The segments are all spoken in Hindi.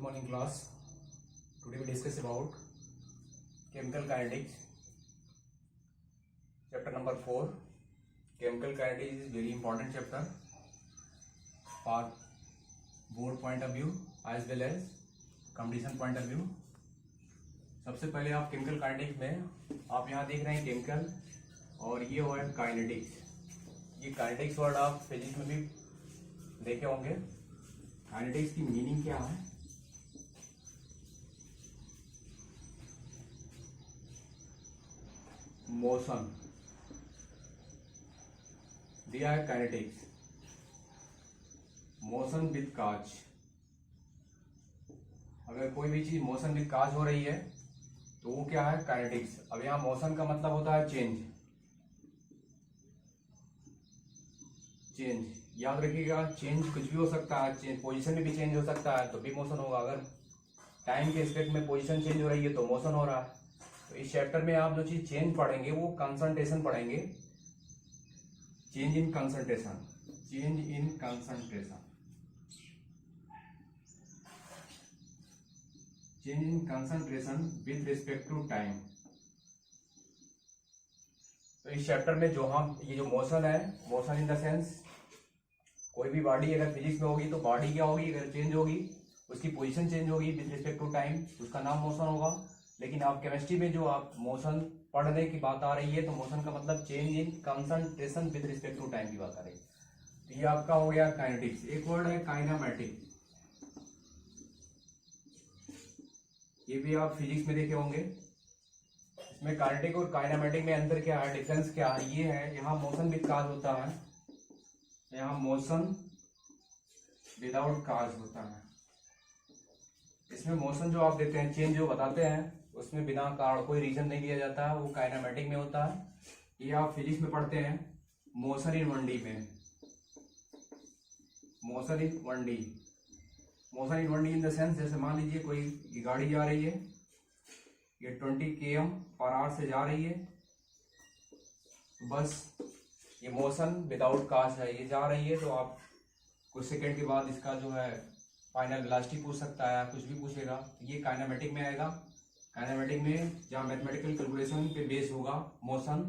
morning class. Today we discuss about chemical kinetics. Chapter number 4. Chemical kinetics is very important chapter for board point of view as well as competition point of view. सबसे पहले आप केमिकल काइनेटिक्स में आप यहाँ देख रहे हैं केमिकल और ये हुआ है काइनेटिक्स. ये काइनेटिक्स वर्ड आप फिजिक्स में भी देखे होंगे. काइनेटिक्स की मीनिंग क्या है? मोशन दिया है काइनेटिक्स. मोशन विद काज. अगर कोई भी चीज मोशन विद काज हो रही है तो वो क्या है? काइनेटिक्स. अब यहाँ मोशन का मतलब होता है चेंज. चेंज याद रखिएगा. चेंज कुछ भी हो सकता है. चेंज पोजीशन में भी चेंज हो सकता है तो भी मोशन होगा. अगर टाइम के रिस्पेक्ट में पोजीशन चेंज हो रही है तो मोशन हो रहा है. तो इस चैप्टर में आप जो चीज चेंज पढ़ेंगे वो कंसंट्रेशन पढ़ेंगे. Change in concentration. Change in concentration. Change in concentration with respect to time. तो इस चैप्टर में जो हम ये जो मोशन है, मोशन इन द सेंस कोई भी बॉडी अगर फिजिक्स में होगी तो बॉडी क्या होगी? अगर चेंज होगी उसकी पोजीशन चेंज होगी विद रिस्पेक्ट टू टाइम, उसका नाम मोशन होगा. लेकिन आप केमिस्ट्री में जो आप मोशन पढ़ने की बात आ रही है तो मोशन का मतलब change in concentration with respect to time की बात आ रही है. तो ये आपका हो गया काइनेटिक्स. एक वर्ड है काइनामेटिक. ये भी आप फिजिक्स में देखे होंगे. इसमें काइनेटिक और काइनामेटिक में अंतर क्या है, डिफरेंस क्या है? ये है यहाँ मोशन विद काज होता है, यहाँ मोशन विदाउट काज होता है. इसमें मोशन जो आप देते हैं, चेंज जो बताते हैं, उसमें बिना कारण कोई रीजन नहीं दिया जाता है, वो काइनामेटिक में होता है. ये आप फिजिक्स में पढ़ते हैं मोशन इन 1D में. Motion in 1D. Motion in 1D in the sense जैसे मान लीजिए कोई गाड़ी जा रही है, ये 20 km/h से जा रही है. बस ये मोशन विदाउट काज है. ये जा रही है तो आप कुछ सेकंड के बाद इसका जो है फाइनल वेलोसिटी पूछ सकता है, कुछ भी पूछेगा. ये काइनेमेटिक में आएगा. काइनेमेटिक में जहाँ मैथमेटिकल कैलकुलेशन पे बेस होगा मोशन,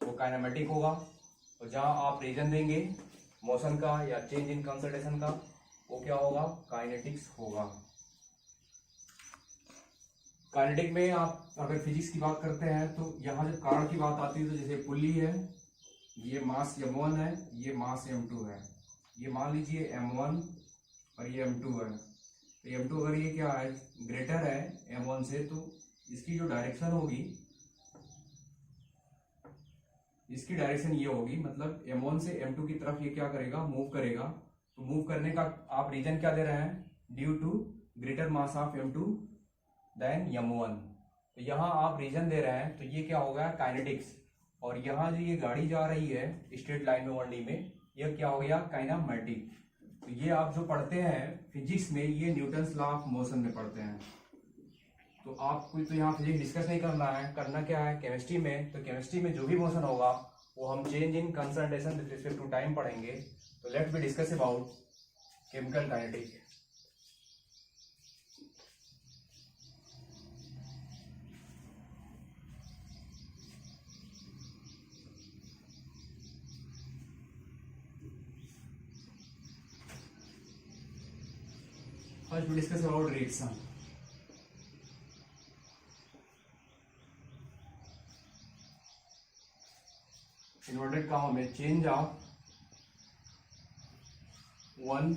वो काइनेमेटिक होगा. और जहाँ आप रीजन देंगे मोशन का या चेंज इन कंसंट्रेशन का, वो क्या होगा? काइनेटिक्स होगा. काइनेटिक में आप अगर फिजिक्स की बात करते हैं तो यहाँ जब कारण की बात आती है तो जैसे पुल्ली है, ये मास m1 है, ये मास m2 है. ये मान लीजिए m1 और ये m2 है. तो m2 अगर ये क्या है, ग्रेटर है m1 से, तो इसकी जो डायरेक्शन होगी, इसकी डायरेक्शन ये होगी. मतलब m1 से m2 की तरफ ये क्या करेगा? मूव करेगा. तो मूव करने का आप रीजन क्या दे रहे हैं? Due to greater mass of m2 than m1. तो यहाँ आप रीजन दे रहे हैं तो ये क्या होगा? काइनेटिक्स. और यहाँ जो ये गाड़ी जा रही है स्ट्रेट लाइन में 1D में, ये क्या हो गया? काइनामेटिक. तो ये आप जो पढ़ते हैं फिजिक्स में, ये न्यूटन्स लॉ ऑफ मोशन में पढ़ते हैं. तो आपको तो यहाँ फिजिक्स डिस्कस नहीं करना है. करना क्या है केमिस्ट्री में? तो केमिस्ट्री में जो भी मोशन होगा वो हम change in concentration with respect to time पढ़ेंगे. तो let's be discuss about chemical kinetics. First we discuss about reaction. Inverted comma में change of one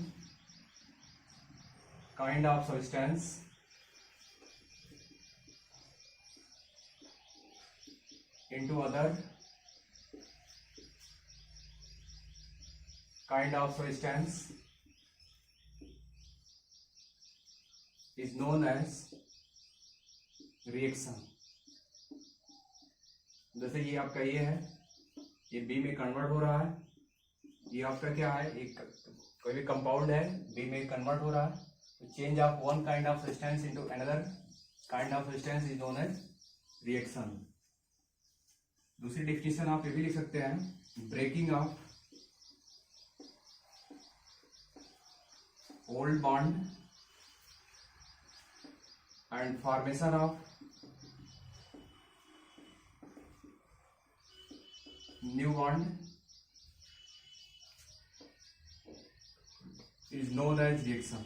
kind of substance into other kind of substance is known as reaction. जैसे ये आपका ये है, ये बी में कन्वर्ट हो रहा है. ये आपका क्या है? एक कोई भी कंपाउंड है, बी में कन्वर्ट हो रहा है. तो change of one kind of substance into another kind of substance is known as reaction. दूसरी डेफिनेशन आप ये भी लिख सकते हैं, breaking of old bond and formation of new bond is known as reaction.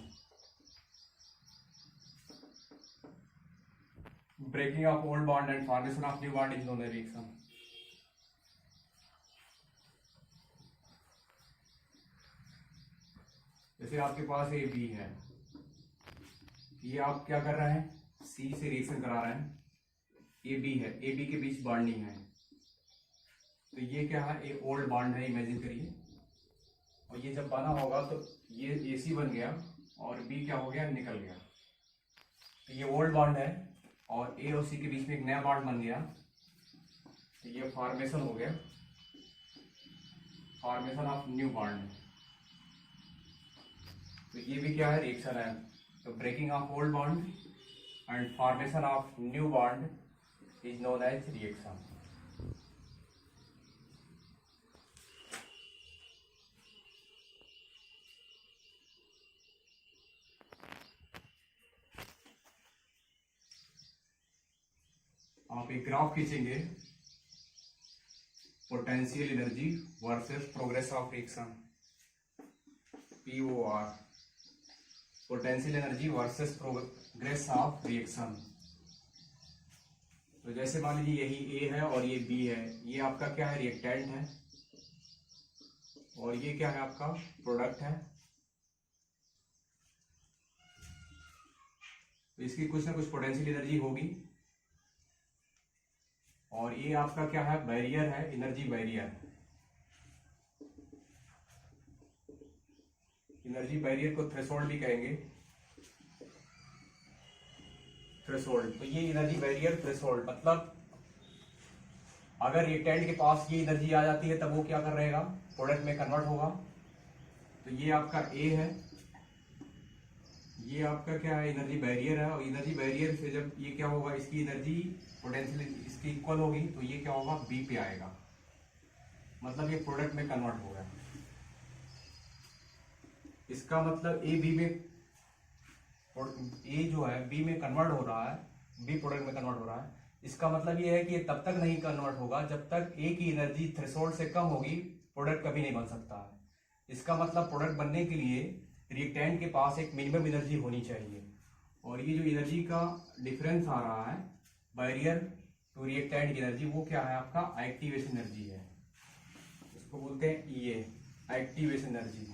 Breaking of old bond and formation of new bond is known as reaction. जैसे आपके पास ए बी है, ये आप क्या कर रहे हैं, सी से रिएक्शन करा रहे हैं, ए बी है, ए बी के बीच बॉन्डिंग है, तो ये क्या है, ये ओल्ड बॉन्ड है, इमेजिन करिए, और ये जब बना होगा तो ये ए सी बन गया और बी क्या हो गया, निकल गया, तो ये ओल्ड बॉन्ड है, और ए और सी के बीच में एक नया बॉन्ड बन गया, तो ये फॉर्मेशन हो गया, फॉर्मेशन ऑफ न्यू बॉन्ड, तो ये भी क्या है, रिएक्शन है। तो breaking of old bond and formation of new bond is known as reaction. आप एक ग्राफ खींचेंगे, potential energy versus progress of reaction, POR, potential energy versus progress of reaction. तो जैसे मान लीजिए यही ए है और ये बी है, ये आपका क्या है, रिएक्टेंट है, और ये क्या है, आपका प्रोडक्ट है, तो इसकी कुछ ना कुछ पोटेंशियल एनर्जी होगी, और ये आपका क्या है, बैरियर है, एनर्जी बैरियर, एनर्जी बैरियर को थ्रेशोल्ड भी कहेंगे, थ्रेशोल्ड। तो ये एनर्जी बैरियर थ्रेशोल्ड मतलब अगर रिएक्टेंट के पास ये एनर्जी आ जाती है तब वो क्या कर रहेगा, प्रोडक्ट में कन्वर्ट होगा। तो ये आपका ए है, ये आपका क्या है, एनर्जी बैरियर है, और एनर्जी बैरियर से जब ये क्या होगा, इसकी एनर्जी पोटेंशियल इसकी इक्वल होगी, तो ये क्या होगा, बी पे आएगा, मतलब ये प्रोडक्ट में कन्वर्ट हो गया। इसका मतलब ए बी में, ए जो है बी में कन्वर्ट हो रहा है, बी प्रोडक्ट में कन्वर्ट हो रहा है, इसका मतलब ये है कि ये तब तक नहीं कन्वर्ट होगा जब तक ए की एनर्जी थ्रेशोल्ड से कम होगी, प्रोडक्ट कभी नहीं बन सकता है। इसका मतलब प्रोडक्ट बनने के लिए रिएक्टेंट के पास एक मिनिमम एनर्जी होनी चाहिए, और ये जो एनर्जी का डिफरेंस आ रहा है बैरियर टू रिएक्टेंट की एनर्जी, वो क्या है, आपका एक्टिवेशन एनर्जी है, इसको बोलते हैं ये एक्टिवेशन एनर्जी।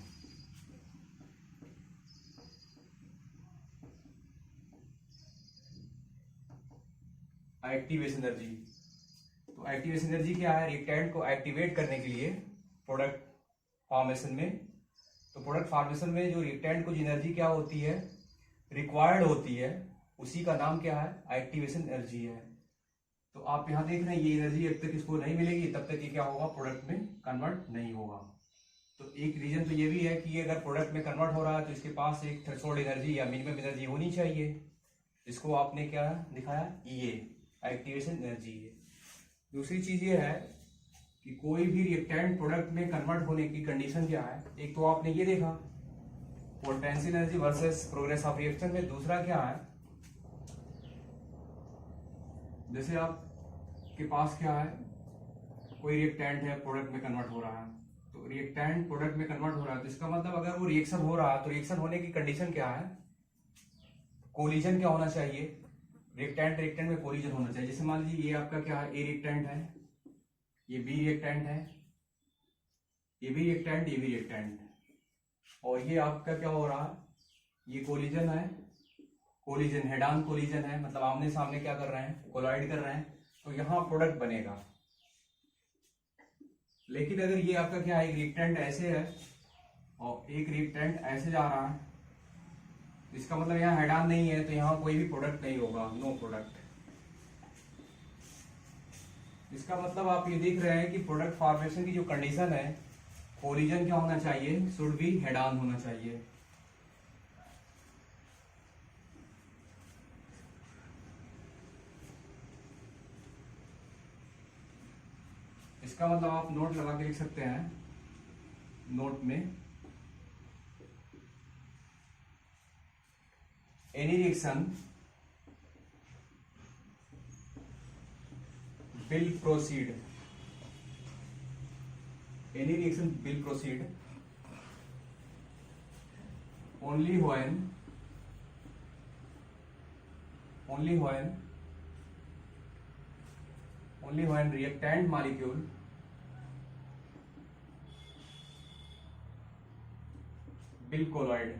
एक्टिवेशन एनर्जी, तो एक्टिवेशन एनर्जी क्या है, रिएक्टेंट को एक्टिवेट करने के लिए प्रोडक्ट फॉर्मेशन में, तो प्रोडक्ट फॉर्मेशन में जो रिएक्टेंट को एनर्जी क्या होती है, रिक्वायर्ड होती है, उसी का नाम क्या है, एक्टिवेशन एनर्जी है। तो आप यहाँ देख रहे हैं ये एनर्जी जब तक इसको नहीं मिलेगी तब तक ये क्या होगा, प्रोडक्ट में कन्वर्ट नहीं होगा। तो एक रीजन तो ये भी है कि ये अगर प्रोडक्ट में कन्वर्ट हो रहा है तो इसके पास एक थ्रेशोल्ड एनर्जी या मिनिमम एनर्जी होनी चाहिए, इसको आपने क्या दिखाया, ये एक्टिवेशन एनर्जी है। दूसरी चीज ये है कि कोई भी रिएक्टेंट प्रोडक्ट में कन्वर्ट होने की कंडीशन क्या है, एक तो आपने ये देखा potential energy versus progress of reaction में, दूसरा क्या है, जैसे आप के पास क्या है, कोई रिएक्टेंट है प्रोडक्ट में कन्वर्ट हो रहा है, तो रिएक्टेंट प्रोडक्ट में कन्वर्ट हो रहा है, तो इसका मतलब अगर वो रिएक्शन हो रहा है तो रिएक्शन होने की कंडीशन क्या है, कोलिजन क्या होना चाहिए, रिएक्टेंट रिएक्टेंट में कोलिजन होना चाहिए। जैसे मान लीजिए ये आपका क्या है, ए रिएक्टेंट है, ये बी रिएक्टेंट है, ये भी रिएक्टेंट, ये भी रिएक्टेंट, और ये आपका क्या हो रहा है, ये कोलिजन है, कोलिजन हेड ऑन कोलिजन है, मतलब आमने सामने क्या कर रहे हैं, कोलाइड कर रहे हैं, तो यहाँ प्रोडक्ट बनेगा। लेकिन अगर ये आपका क्या है, एक रिएक्टेंट ऐसे है और एक रिएक्टेंट ऐसे जा रहा है, इसका मतलब यहाँ हेड ऑन नहीं है, तो यहाँ कोई भी प्रोडक्ट नहीं होगा, नो प्रोडक्ट। इसका मतलब आप ये देख रहे हैं कि प्रोडक्ट फॉर्मेशन की जो कंडीशन है, कोलिजन क्या होना चाहिए, शुड बी हेड ऑन होना चाहिए। इसका मतलब आप नोट लगा के लिख सकते हैं, नोट में any reaction will proceed, any reaction will proceed only when reactant molecule will collide।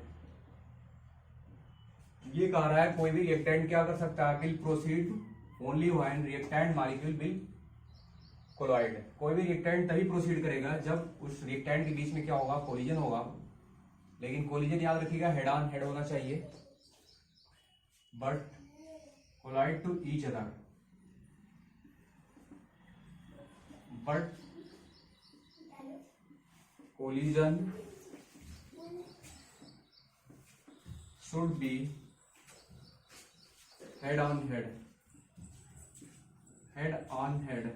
ये कह रहा है कोई भी रिएक्टेंट क्या कर सकता है, will proceed only when reactant molecule will collide. कोई भी रिएक्टेंट तभी प्रोसीड करेगा जब उस रिएक्टेंट के बीच में क्या होगा, कोलिजन होगा। लेकिन कोलिजन याद रखिएगा हेड ऑन हेड होना चाहिए, but collide to each other, but collision should be head on head, head on head।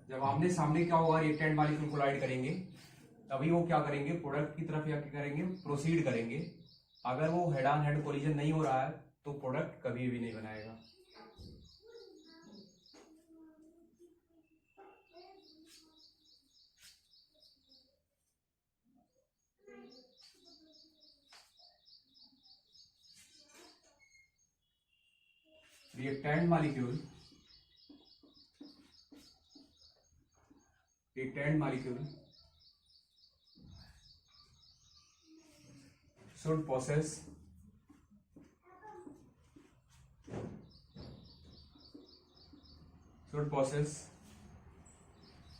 जब आमने सामने क्या होगा, रिएक्टेंट मॉलिक्यूल कोलाइड करेंगे तभी वो क्या करेंगे, प्रोडक्ट की तरफ या क्या करेंगे, प्रोसीड करेंगे। अगर वो हेड ऑन हेड कोलिजन नहीं हो रहा है तो प्रोडक्ट कभी भी नहीं बनाएगा। reactant molecule should possess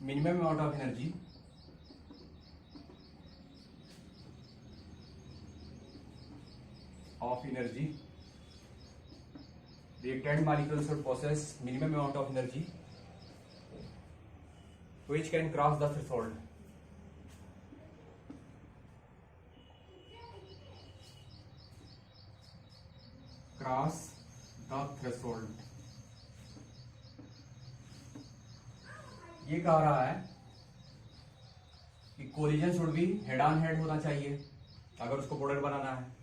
minimum amount of energy reactant molecule should possess minimum amount of energy which can cross the threshold। cross the threshold। ये कह रहा है कि कोलिजन शुड भी हेड ऑन हेड होना चाहिए अगर उसको प्रोडक्ट बनाना है।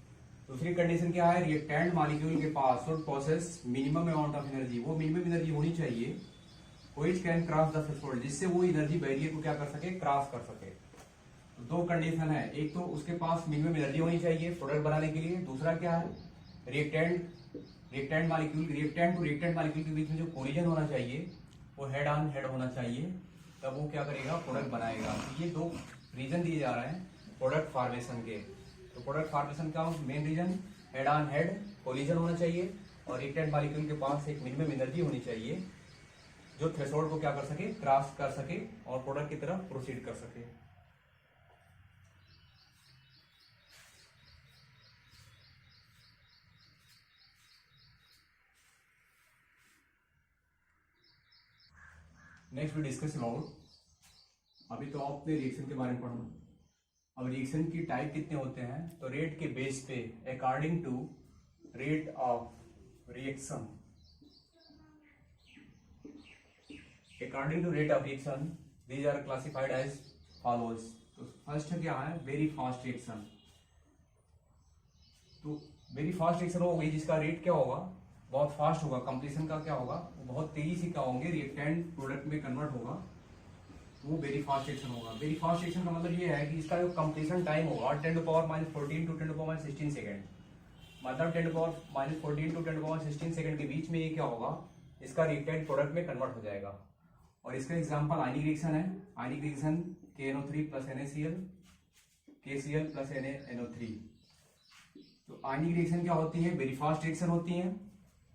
दूसरी कंडीशन क्या है, रिएक्टेंट मॉलिक्यूल के पास should process minimum amount of energy, वो मिनिमम एनर्जी होनी चाहिए which can cross the threshold, जिससे वो एनर्जी बैरियर को क्या कर सके, क्रॉस कर सके। तो दो कंडीशन है, एक तो उसके पास मिनिमम एनर्जी होनी चाहिए प्रोडक्ट बनाने के लिए, दूसरा क्या है, रिएक्टेंट टू रिएक्टेंट मॉलिक्यूल के बीच में जो कोलिजन होना चाहिए वो हेड ऑन हेड होना चाहिए, तब वो क्या करेगा, प्रोडक्ट बनाएगा। ये दो रीजन दिए जा रहे हैं प्रोडक्ट फॉर्मेशन के। तो प्रोडक्ट फॉर्मेशन का main reason head on head collision होना चाहिए और रिएक्टेंट मॉलिक्यूल के पास एक मिनिमम एनर्जी होनी चाहिए जो थ्रेशोल्ड को क्या कर सके, क्रॉस कर सके और प्रोडक्ट की तरफ प्रोसीड कर सके। नेक्स्ट वी डिस्कस अबाउट, अभी तो आपने रिएक्शन के बारे में पढ़ा, अब रिएक्शन की टाइप कितने होते हैं, तो रेट के बेस पे according to rate of reaction, according to rate of reaction these are classified as follows. तो फर्स्ट क्या है, वेरी फास्ट रिएक्शन। तो वेरी फास्ट रिएक्शन होगी जिसका रेट क्या होगा, बहुत फास्ट होगा, कंप्लीशन का क्या होगा, वो बहुत तेजी से क्या होंगे, रिएक्टेंट प्रोडक्ट में कन्वर्ट होगा, वो वेरी फास्ट रिएक्शन होगा। वेरी फास्ट रिएक्शन का मतलब ये है कि इसका जो कंप्लीशन टाइम होगा 10⁻⁻14 टू 10⁻16 सेकेंड, मतलब 10⁻14 टू 10⁻16 सेकेंड के बीच में ये क्या होगा, इसका रिएक्टेंट प्रोडक्ट में कन्वर्ट हो जाएगा। और इसका एग्जांपल आयनिक रिएक्शन है, ionic reaction KNO3 plus NaCl, KCl plus NaNO3। तो आयनिक रिएक्शन क्या होती है, वेरी फास्ट रिएक्शन होती है,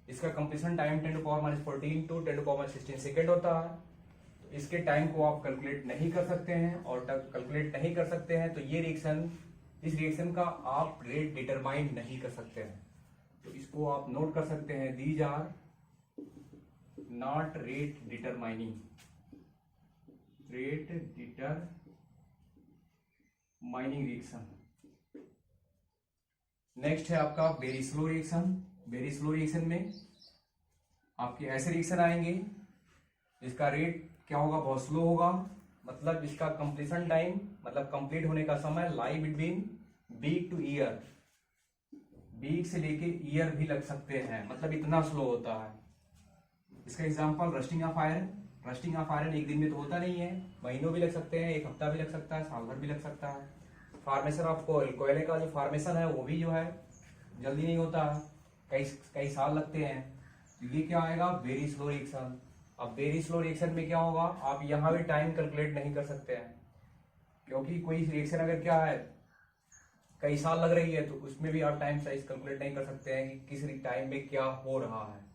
इसका कंप्लीशन टाइम 10⁻14 टू 10⁻16 सेकेंड होता है। तो इसके टाइम को आप कैलकुलेट नहीं कर सकते हैं, और कैलकुलेट नहीं कर सकते हैं तो ये रिएक्शन, इस रिएक्शन का आप रेट डिटरमाइन नहीं कर सकते हैं। तो इसको आप नोट कर सकते हैं, these are not rate determining, rate determining reaction. Next है आपका very slow reaction. Very slow reaction में आपके ऐसे रिएक्शन आएंगे जिसका रेट क्या होगा, बहुत स्लो होगा, मतलब इसका कंप्लीशन टाइम, मतलब कंप्लीट होने का समय lie between week to year, week से लेके ईयर भी लग सकते हैं, मतलब इतना स्लो होता है। इसका example rusting of iron. Rusting of iron एक दिन में तो होता नहीं है, महीनों भी लग सकते हैं, एक हफ्ता भी लग सकता है, साल भर भी लग सकता है। फार्मेशन ऑफ कोयल, कोयले का जो फार्मेशन है वो भी जो है जल्दी नहीं होता, कई कई साल लगते हैं। तो ये क्या आएगा, वेरी स्लो रिएक्शन। अब वेरी स्लो रिएक्शन में क्या होगा, आप यहाँ भी टाइम कैलकुलेट नहीं कर सकते हैं, क्योंकि कोई रिएक्शन अगर क्या है कई साल लग रही है तो उसमें भी आप टाइम साइज कैलकुलेट नहीं कर सकते हैं कि किस टाइम में क्या हो रहा है।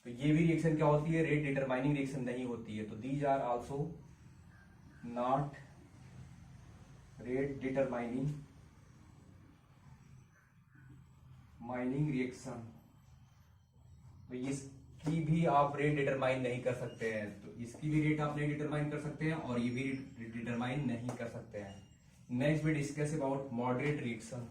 तो ये भी रिएक्शन क्या होती है, रेट डिटरमाइनिंग रिएक्शन नहीं होती है। तो these are also not rate determining reaction. तो इसकी भी आप रेट डिटरमाइन नहीं कर सकते हैं, तो इसकी भी रेट आप नहीं डिटरमाइन कर सकते हैं और ये भी डिटरमाइन नहीं कर सकते हैं। Next we discuss about moderate reaction.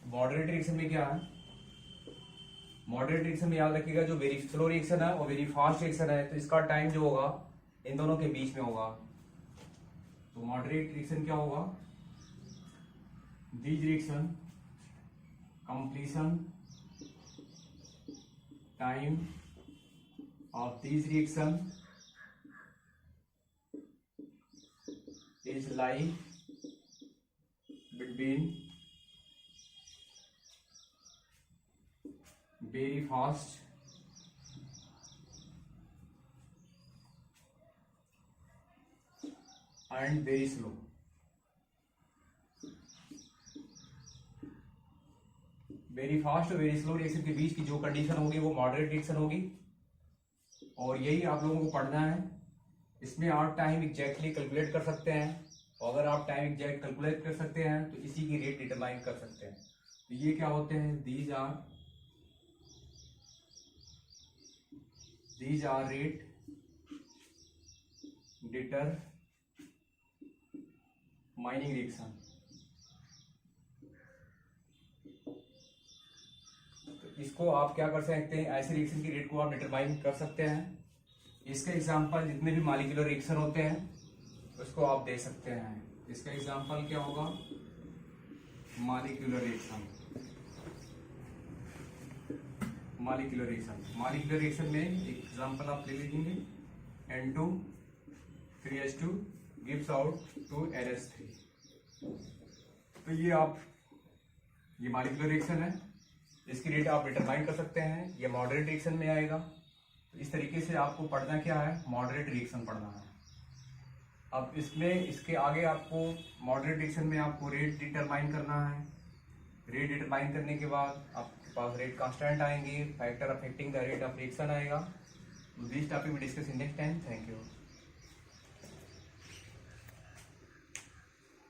Moderate reaction में क्या है, मॉडरेट रिएक्शन में याद रखिएगा जो वेरी स्लो रिएक्शन है और वेरी फास्ट रिएक्शन है, तो इसका टाइम जो होगा इन दोनों के बीच में होगा। तो मॉडरेट रिएक्शन क्या होगा, these reaction completion time of these reaction is lie between very fast and very slow। Very fast और वेरी स्लो रिएक्शन के बीच की जो कंडीशन होगी वो मॉडरेट रिएक्शन होगी, और यही आप लोगों को पढ़ना है। इसमें आप टाइम एग्जैक्टली कैलकुलेट कर सकते हैं, और अगर आप टाइम एग्जैक्ट कैलकुलेट कर सकते हैं तो इसी की रेट डिटरमाइन कर सकते हैं। तो ये क्या होते हैं, these are rate determining reaction. इसको आप क्या कर सकते हैं, ऐसे रिएक्शन की रेट को आप डिटरमाइन कर सकते हैं। इसके एग्जांपल जितने भी मॉलिक्यूलर रिएक्शन होते हैं उसको आप दे सकते हैं। इसका एग्जांपल क्या होगा, मॉलिक्यूलर रिएक्शन। मॉलिक्यूलर रिएक्शन में एग्जांपल आप ले लीजिए, N2 3H2 gives out 2NH3। तो ये मॉलिक्यूलर रिएक्शन है, इसकी रेट आप डिटरमाइन कर सकते हैं, ये मॉडरेट रिएक्शन में आएगा। तो इस तरीके से आपको पढ़ना क्या है, मॉडरेट रिएक्शन पढ़ना है। अब इसमें इसके आगे आपको मॉडरेट रिएक्शन में आपको रेट डिटरमाइन करना है। रेट डिटरमाइन करने के बाद आपके पास रेट कांस्टेंट आएंगे, factor affecting the rate of reaction आएगा। This topic we discuss in next time. Thank you.